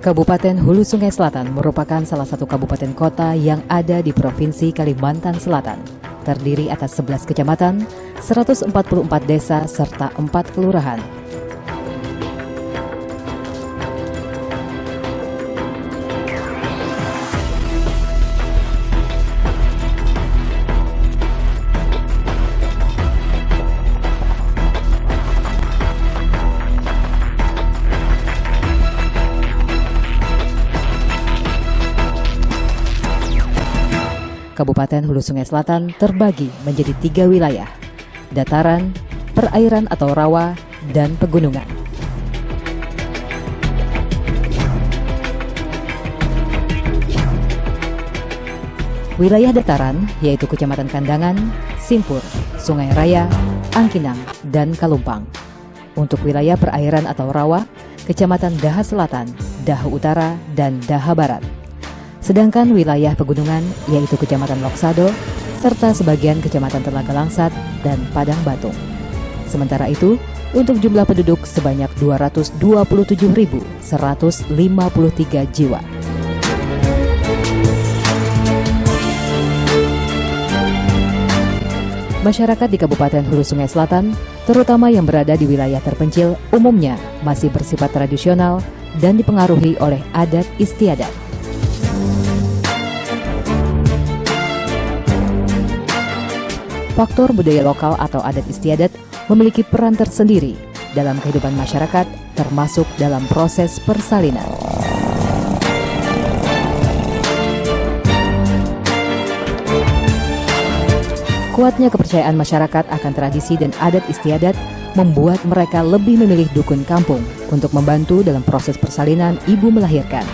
Kabupaten Hulu Sungai Selatan merupakan salah satu kabupaten kota yang ada di Provinsi Kalimantan Selatan. Terdiri atas 11 kecamatan, 144 desa, serta 4 kelurahan. Kabupaten Hulu Sungai Selatan terbagi menjadi 3 wilayah: dataran, perairan atau rawa, dan pegunungan. Wilayah dataran yaitu Kecamatan Kandangan, Simpur, Sungai Raya, Angkinang, dan Kalumpang. Untuk wilayah perairan atau rawa, Kecamatan Daha Selatan, Daha Utara, dan Daha Barat. Sedangkan wilayah pegunungan yaitu Kecamatan Loksado, serta sebagian Kecamatan Telaga Langsat dan Padang Batu. Sementara itu, untuk jumlah penduduk sebanyak 227.153 jiwa. Masyarakat di Kabupaten Hulu Sungai Selatan, terutama yang berada di wilayah terpencil, umumnya masih bersifat tradisional dan dipengaruhi oleh adat istiadat. Faktor budaya lokal atau adat istiadat memiliki peran tersendiri dalam kehidupan masyarakat, termasuk dalam proses persalinan. Kuatnya kepercayaan masyarakat akan tradisi dan adat istiadat membuat mereka lebih memilih dukun kampung untuk membantu dalam proses persalinan ibu melahirkan.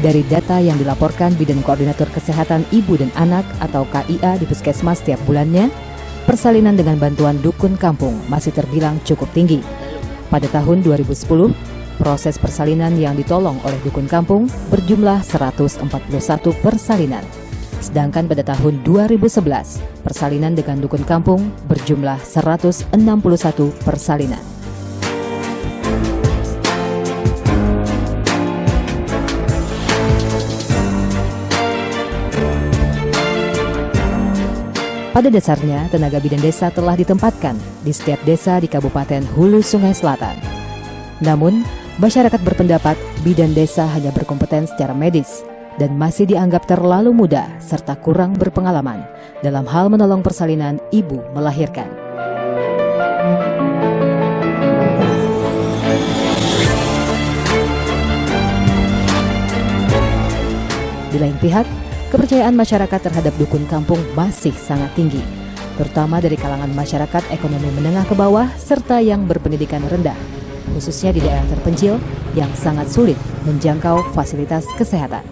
Dari data yang dilaporkan Bidan Koordinator Kesehatan Ibu dan Anak atau KIA di Puskesmas setiap bulannya, persalinan dengan bantuan dukun kampung masih terbilang cukup tinggi. Pada tahun 2010, proses persalinan yang ditolong oleh dukun kampung berjumlah 141 persalinan. Sedangkan pada tahun 2011, persalinan dengan dukun kampung berjumlah 161 persalinan. Pada dasarnya, tenaga bidan desa telah ditempatkan di setiap desa di Kabupaten Hulu Sungai Selatan. Namun, masyarakat berpendapat bidan desa hanya berkompeten secara medis dan masih dianggap terlalu muda serta kurang berpengalaman dalam hal menolong persalinan ibu melahirkan. Di lain pihak, kepercayaan masyarakat terhadap dukun kampung masih sangat tinggi, terutama dari kalangan masyarakat ekonomi menengah ke bawah serta yang berpendidikan rendah, khususnya di daerah terpencil yang sangat sulit menjangkau fasilitas kesehatan.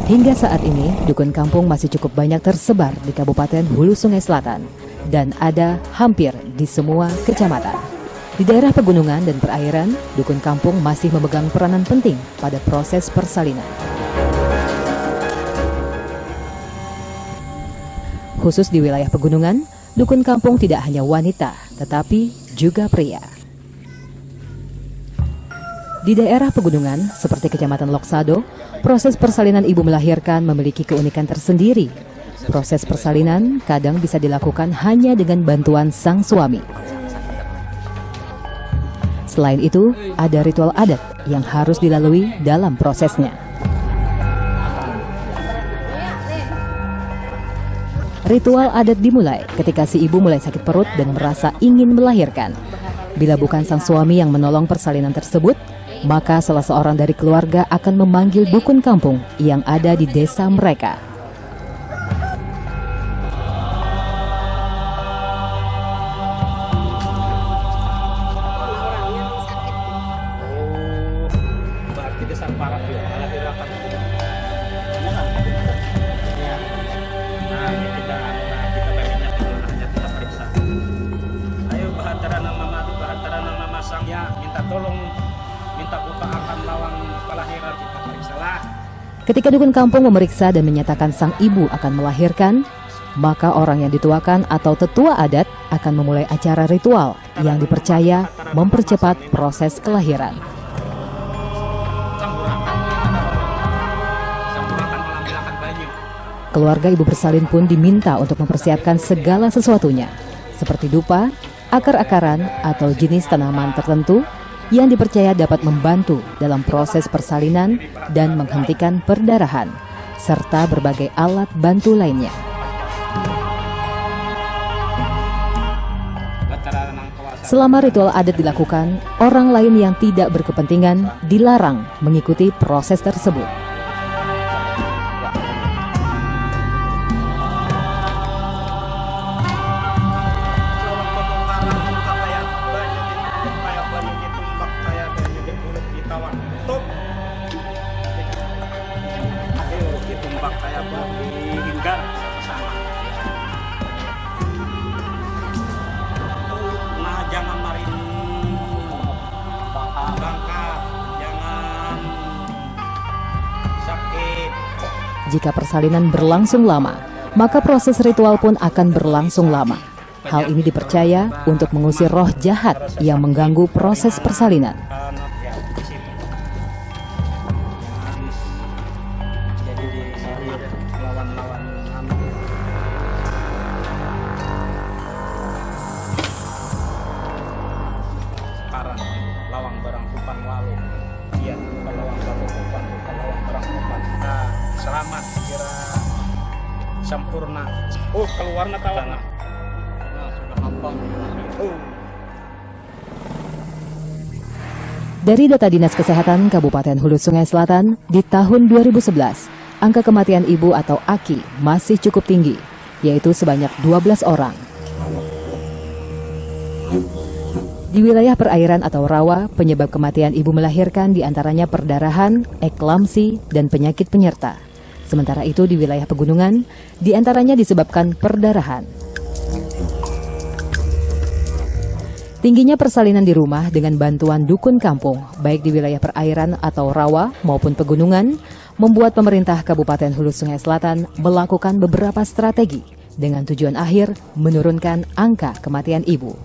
Hingga saat ini, dukun kampung masih cukup banyak tersebar di Kabupaten Hulu Sungai Selatan dan ada hampir di semua kecamatan. Di daerah pegunungan dan perairan, dukun kampung masih memegang peranan penting pada proses persalinan. Khusus di wilayah pegunungan, dukun kampung tidak hanya wanita, tetapi juga pria. Di daerah pegunungan, seperti Kecamatan Loksado, proses persalinan ibu melahirkan memiliki keunikan tersendiri. Proses persalinan kadang bisa dilakukan hanya dengan bantuan sang suami. Selain itu, ada ritual adat yang harus dilalui dalam prosesnya. Ritual adat dimulai ketika si ibu mulai sakit perut dan merasa ingin melahirkan. Bila bukan sang suami yang menolong persalinan tersebut, maka salah seorang dari keluarga akan memanggil dukun kampung yang ada di desa mereka. Ketika dukun kampung memeriksa dan menyatakan sang ibu akan melahirkan, maka orang yang dituakan atau tetua adat akan memulai acara ritual yang dipercaya mempercepat proses kelahiran. Keluarga ibu bersalin pun diminta untuk mempersiapkan segala sesuatunya, seperti dupa, akar-akaran, atau jenis tanaman tertentu yang dipercaya dapat membantu dalam proses persalinan dan menghentikan perdarahan, serta berbagai alat bantu lainnya. Selama ritual adat dilakukan, orang lain yang tidak berkepentingan dilarang mengikuti proses tersebut. Jika persalinan berlangsung lama, maka proses ritual pun akan berlangsung lama. Hal ini dipercaya untuk mengusir roh jahat yang mengganggu proses persalinan. Lawang barang kupan lalu, iya, lawang barang kupan, lawang barang kupan. Selamat kira sempurna. Keluarnya tawana. Sudah hafal. Dari data Dinas Kesehatan Kabupaten Hulu Sungai Selatan, di tahun 2011, angka kematian ibu atau AKI masih cukup tinggi, yaitu sebanyak 12 orang. Di wilayah perairan atau rawa, penyebab kematian ibu melahirkan diantaranya perdarahan, eklamsi, dan penyakit penyerta. Sementara itu di wilayah pegunungan, diantaranya disebabkan perdarahan. Tingginya persalinan di rumah dengan bantuan dukun kampung, baik di wilayah perairan atau rawa maupun pegunungan, membuat pemerintah Kabupaten Hulu Sungai Selatan melakukan beberapa strategi dengan tujuan akhir menurunkan angka kematian ibu.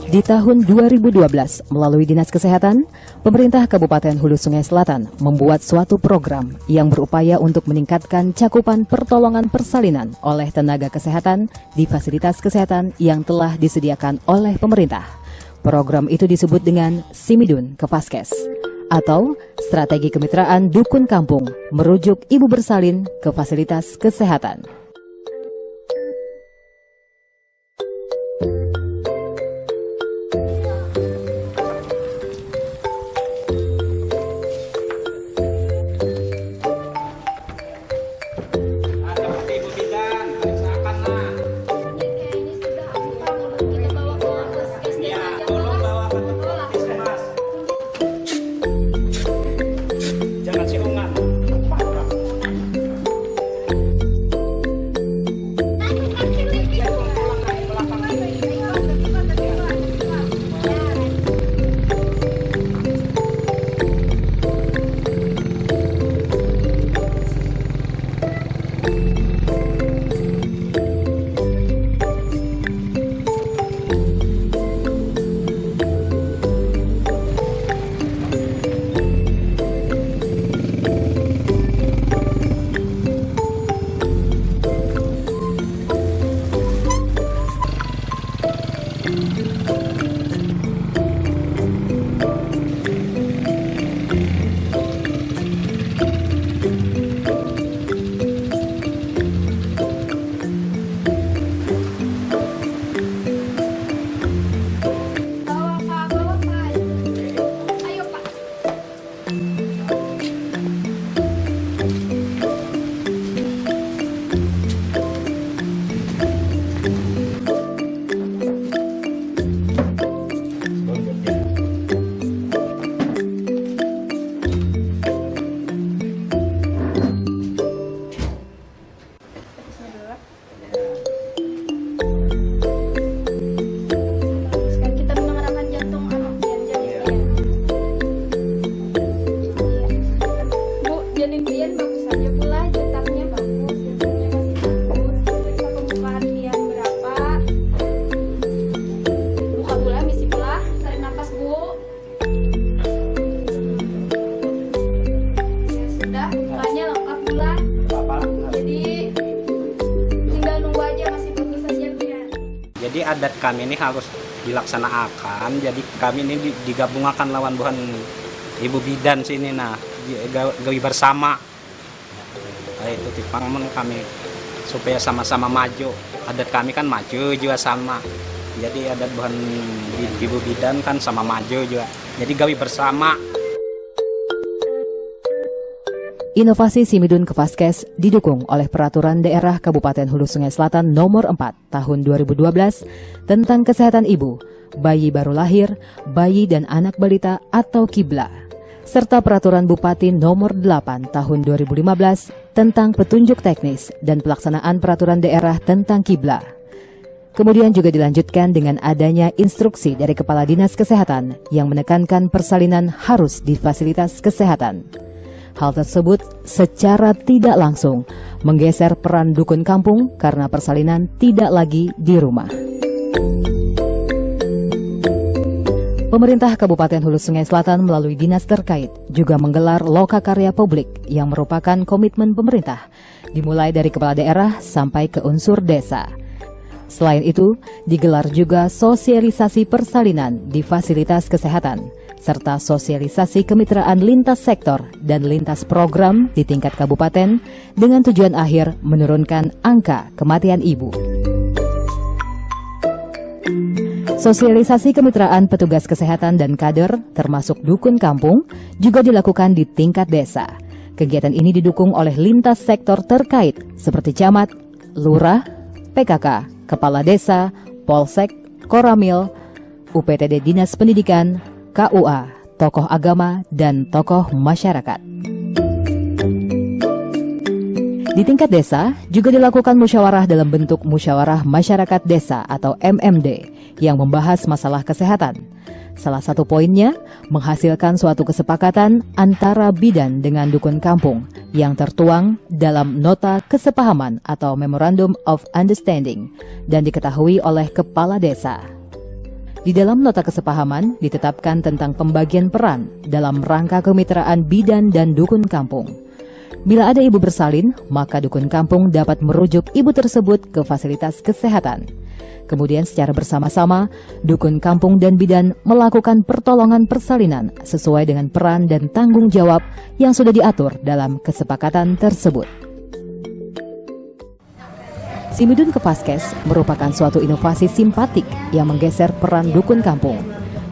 Di tahun 2012, melalui Dinas Kesehatan, pemerintah Kabupaten Hulu Sungai Selatan membuat suatu program yang berupaya untuk meningkatkan cakupan pertolongan persalinan oleh tenaga kesehatan di fasilitas kesehatan yang telah disediakan oleh pemerintah. Program itu disebut dengan Simidun Kevaskes, atau Strategi Kemitraan Dukun Kampung merujuk ibu bersalin ke fasilitas kesehatan. Jadi adat kami ini harus dilaksanakan. Jadi kami ini digabungkan lawan Tuhan ibu bidan sini gawi bersama. Nah, itu tipangan kami supaya sama-sama maju. Adat kami kan maju juga sama. Jadi adat Tuhan ibu bidan kan sama maju juga. Jadi gawi bersama. Inovasi Simidun Kevaskes didukung oleh Peraturan Daerah Kabupaten Hulu Sungai Selatan Nomor 4 Tahun 2012 tentang Kesehatan Ibu, Bayi Baru Lahir, Bayi dan Anak Balita atau KIBLA, serta Peraturan Bupati Nomor 8 Tahun 2015 tentang Petunjuk Teknis dan Pelaksanaan Peraturan Daerah tentang KIBLA. Kemudian juga dilanjutkan dengan adanya instruksi dari Kepala Dinas Kesehatan yang menekankan persalinan harus di fasilitas kesehatan. Hal tersebut secara tidak langsung menggeser peran dukun kampung karena persalinan tidak lagi di rumah. Pemerintah Kabupaten Hulu Sungai Selatan melalui dinas terkait juga menggelar lokakarya publik yang merupakan komitmen pemerintah, dimulai dari kepala daerah sampai ke unsur desa. Selain itu, digelar juga sosialisasi persalinan di fasilitas kesehatan, serta sosialisasi kemitraan lintas sektor dan lintas program di tingkat kabupaten dengan tujuan akhir menurunkan angka kematian ibu. Sosialisasi kemitraan petugas kesehatan dan kader termasuk dukun kampung juga dilakukan di tingkat desa. Kegiatan ini didukung oleh lintas sektor terkait seperti camat, lurah, PKK, Kepala Desa, Polsek, Koramil, UPTD Dinas Pendidikan, KUA, tokoh agama, dan tokoh masyarakat. Di tingkat desa juga dilakukan musyawarah dalam bentuk musyawarah masyarakat desa atau MMD yang membahas masalah kesehatan. Salah satu poinnya menghasilkan suatu kesepakatan antara bidan dengan dukun kampung yang tertuang dalam nota kesepahaman atau Memorandum of Understanding dan diketahui oleh kepala desa. Di dalam nota kesepahaman ditetapkan tentang pembagian peran dalam rangka kemitraan bidan dan dukun kampung. Bila ada ibu bersalin, maka dukun kampung dapat merujuk ibu tersebut ke fasilitas kesehatan. Kemudian secara bersama-sama, dukun kampung dan bidan melakukan pertolongan persalinan sesuai dengan peran dan tanggung jawab yang sudah diatur dalam kesepakatan tersebut. Simidun Kevaskes merupakan suatu inovasi simpatik yang menggeser peran dukun kampung,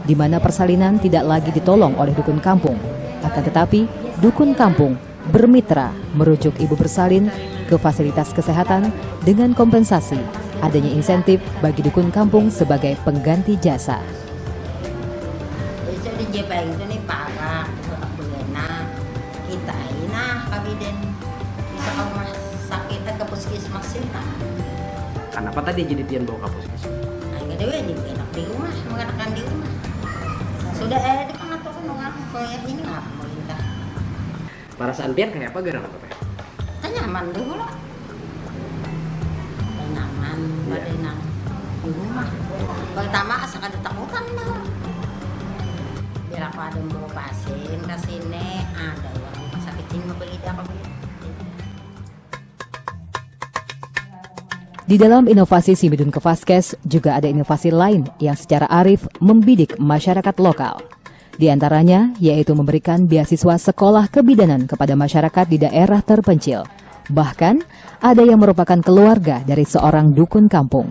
di mana persalinan tidak lagi ditolong oleh dukun kampung, akan tetapi dukun kampung bermitra merujuk ibu bersalin ke fasilitas kesehatan dengan kompensasi adanya insentif bagi dukun kampung sebagai pengganti jasa. Itu di JPA itu nih para benar kita ini kabiden bisa ke rumah sakit ke puskesmas kita. Kenapa tadi jadi pian bawa ke puskesmas? Nah, gede juga enak di rumah, mengatakan di rumah. Sudah di mana tuh kan proyek ini nggak pemerintah. Perasaan pian kayak apa gara apa? Kan nyaman dulu lah. Nyaman, pada enak di rumah. Pertama asal ada takutan lah. Biar aku ada mau pasien ke sini, ada yang rumah sakit sini mau pergi apa begitu. Di dalam inovasi Simidun Kevaskes juga ada inovasi lain yang secara arif membidik masyarakat lokal. Di antaranya yaitu memberikan beasiswa sekolah kebidanan kepada masyarakat di daerah terpencil. Bahkan ada yang merupakan keluarga dari seorang dukun kampung.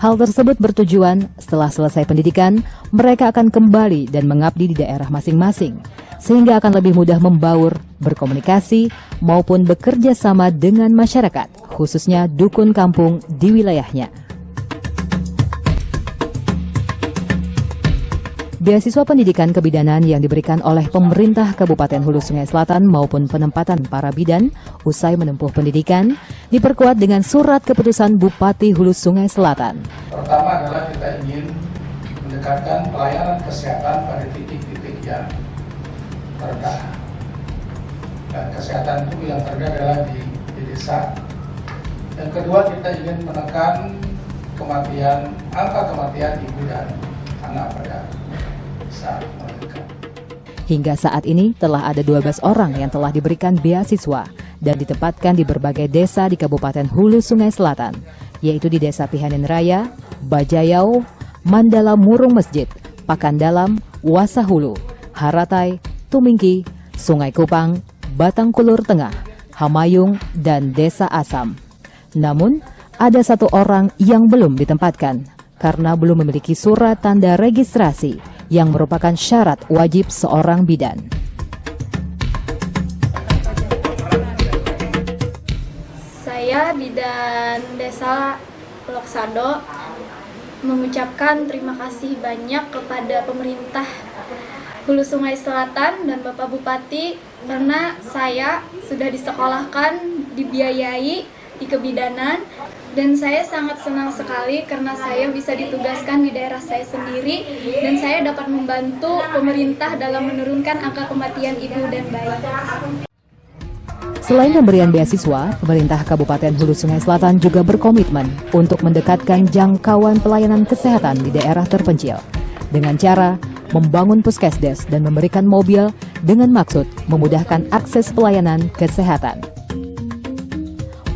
Hal tersebut bertujuan setelah selesai pendidikan, mereka akan kembali dan mengabdi di daerah masing-masing, sehingga akan lebih mudah membaur, berkomunikasi, maupun bekerja sama dengan masyarakat, khususnya dukun kampung di wilayahnya. Beasiswa pendidikan kebidanan yang diberikan oleh pemerintah Kabupaten Hulu Sungai Selatan maupun penempatan para bidan usai menempuh pendidikan diperkuat dengan surat keputusan Bupati Hulu Sungai Selatan. Pertama adalah kita ingin mendekatkan pelayanan kesehatan pada titik-titik yang terendah. Dan kesehatan itu yang terendah adalah di desa. Yang kedua, kita ingin menekan angka kematian ibu dan anak pada saat melahirkan. Hingga saat ini telah ada 12 orang yang telah diberikan beasiswa dan ditempatkan di berbagai desa di Kabupaten Hulu Sungai Selatan, yaitu di Desa Pihanin Raya, Bajayau, Mandala Murung Masjid, Pakandalam, Wasahulu, Haratai, Tumingki, Sungai Kupang, Batangkulur Tengah, Hamayung, dan Desa Asam. Namun, ada satu orang yang belum ditempatkan karena belum memiliki surat tanda registrasi yang merupakan syarat wajib seorang bidan. Saya bidan Desa Loksado mengucapkan terima kasih banyak kepada pemerintah Hulu Sungai Selatan dan Bapak Bupati karena saya sudah disekolahkan, dibiayai di kebidanan, dan saya sangat senang sekali karena saya bisa ditugaskan di daerah saya sendiri dan saya dapat membantu pemerintah dalam menurunkan angka kematian ibu dan bayi. Selain pemberian beasiswa, pemerintah Kabupaten Hulu Sungai Selatan juga berkomitmen untuk mendekatkan jangkauan pelayanan kesehatan di daerah terpencil dengan cara membangun puskesdes dan memberikan mobil dengan maksud memudahkan akses pelayanan kesehatan.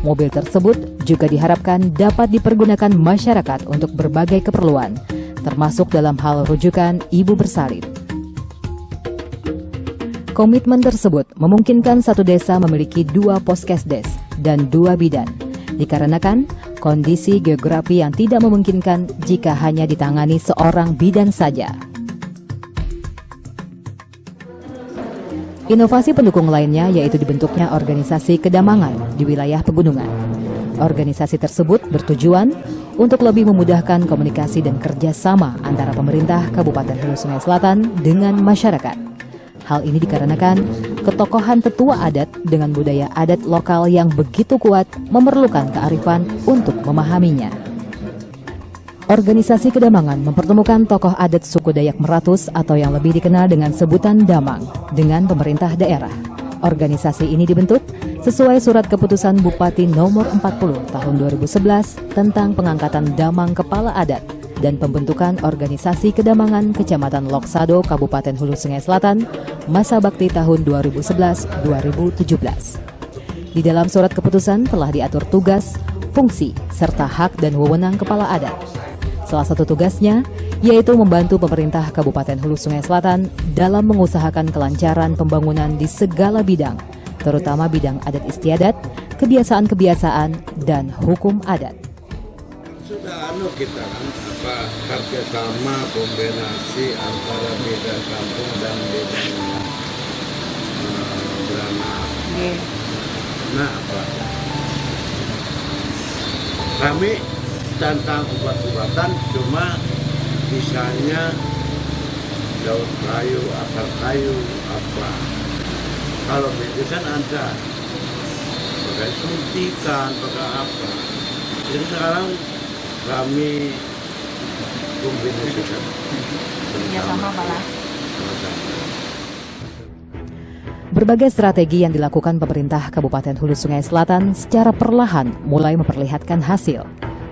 Mobil tersebut juga diharapkan dapat dipergunakan masyarakat untuk berbagai keperluan, termasuk dalam hal rujukan ibu bersalin. Komitmen tersebut memungkinkan satu desa memiliki 2 puskesdes dan 2 bidan, dikarenakan kondisi geografi yang tidak memungkinkan jika hanya ditangani seorang bidan saja. Inovasi pendukung lainnya yaitu dibentuknya organisasi kedamangan di wilayah pegunungan. Organisasi tersebut bertujuan untuk lebih memudahkan komunikasi dan kerjasama antara pemerintah Kabupaten Hulu Sungai Selatan dengan masyarakat. Hal ini dikarenakan ketokohan tetua adat dengan budaya adat lokal yang begitu kuat memerlukan kearifan untuk memahaminya. Organisasi Kedamangan mempertemukan tokoh adat suku Dayak Meratus atau yang lebih dikenal dengan sebutan Damang dengan pemerintah daerah. Organisasi ini dibentuk sesuai surat keputusan Bupati nomor 40 tahun 2011 tentang pengangkatan Damang Kepala Adat dan pembentukan Organisasi Kedamangan Kecamatan Loksado, Kabupaten Hulu Sungai Selatan, masa bakti tahun 2011-2017. Di dalam surat keputusan telah diatur tugas, fungsi, serta hak dan wewenang kepala adat. Salah satu tugasnya yaitu membantu pemerintah Kabupaten Hulu Sungai Selatan dalam mengusahakan kelancaran pembangunan di segala bidang, terutama bidang adat istiadat, kebiasaan-kebiasaan, dan hukum adat. Sudah kita kerjasama kombinasi antara bidan kampung dan bidan beranak. Nah, kami tentang obat-obatan cuma misalnya daun kayu, akar kayu, apa. Kalau medicine ada, pakai suntikan, pakai apa. Jadi sekarang kami kombinasikan bersama. Berbagai strategi yang dilakukan pemerintah Kabupaten Hulu Sungai Selatan secara perlahan mulai memperlihatkan hasil.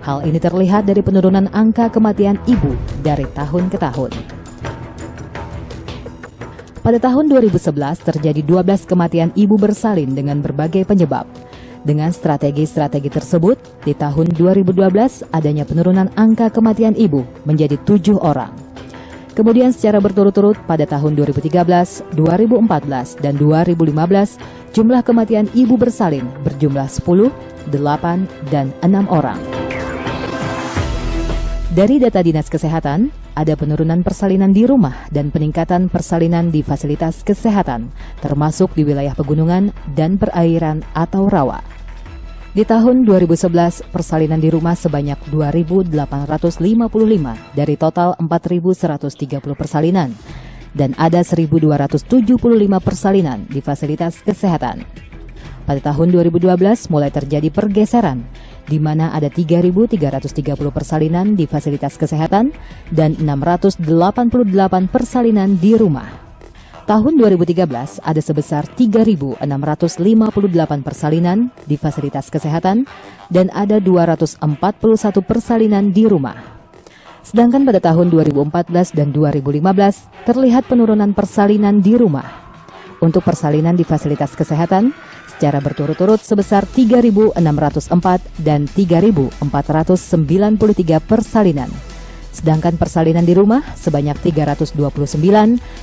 Hal ini terlihat dari penurunan angka kematian ibu dari tahun ke tahun. Pada tahun 2011 terjadi 12 kematian ibu bersalin dengan berbagai penyebab. Dengan strategi-strategi tersebut, di tahun 2012 adanya penurunan angka kematian ibu menjadi 7 orang. Kemudian secara berturut-turut pada tahun 2013, 2014, dan 2015, jumlah kematian ibu bersalin berjumlah 10, 8, dan 6 orang. Dari data Dinas Kesehatan, ada penurunan persalinan di rumah dan peningkatan persalinan di fasilitas kesehatan, termasuk di wilayah pegunungan dan perairan atau rawa. Di tahun 2011, persalinan di rumah sebanyak 2.855 dari total 4.130 persalinan, dan ada 1.275 persalinan di fasilitas kesehatan. Pada tahun 2012 mulai terjadi pergeseran, di mana ada 3.330 persalinan di fasilitas kesehatan dan 688 persalinan di rumah. Tahun 2013 ada sebesar 3.658 persalinan di fasilitas kesehatan dan ada 241 persalinan di rumah. Sedangkan pada tahun 2014 dan 2015 terlihat penurunan persalinan di rumah. Untuk persalinan di fasilitas kesehatan, secara berturut-turut sebesar 3.604 dan 3.493 persalinan. Sedangkan persalinan di rumah sebanyak 329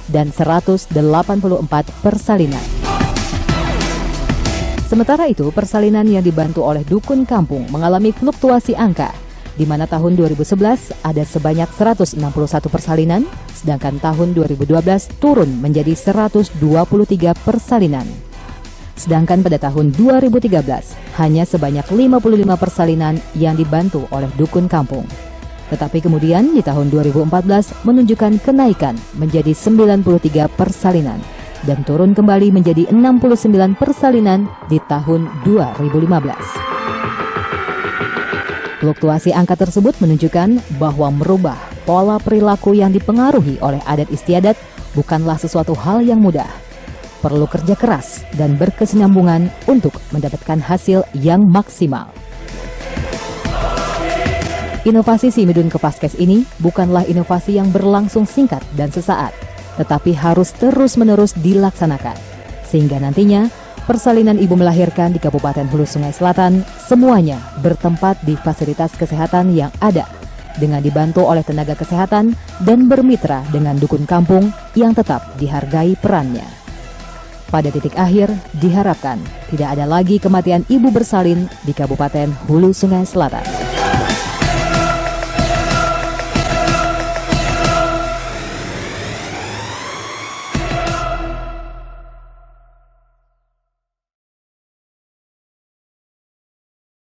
dan 184 persalinan. Sementara itu, persalinan yang dibantu oleh dukun kampung mengalami fluktuasi angka, di mana tahun 2011 ada sebanyak 161 persalinan, sedangkan tahun 2012 turun menjadi 123 persalinan. Sedangkan pada tahun 2013 hanya sebanyak 55 persalinan yang dibantu oleh dukun kampung. Tetapi kemudian di tahun 2014 menunjukkan kenaikan menjadi 93 persalinan dan turun kembali menjadi 69 persalinan di tahun 2015. Fluktuasi angka tersebut menunjukkan bahwa merubah pola perilaku yang dipengaruhi oleh adat istiadat bukanlah sesuatu hal yang mudah. Perlu kerja keras dan berkesinambungan untuk mendapatkan hasil yang maksimal. Inovasi Si Midun Kepaskes ini bukanlah inovasi yang berlangsung singkat dan sesaat, tetapi harus terus-menerus dilaksanakan. Sehingga nantinya, persalinan ibu melahirkan di Kabupaten Hulu Sungai Selatan semuanya bertempat di fasilitas kesehatan yang ada, dengan dibantu oleh tenaga kesehatan dan bermitra dengan dukun kampung yang tetap dihargai perannya. Pada titik akhir, diharapkan tidak ada lagi kematian ibu bersalin di Kabupaten Hulu Sungai Selatan.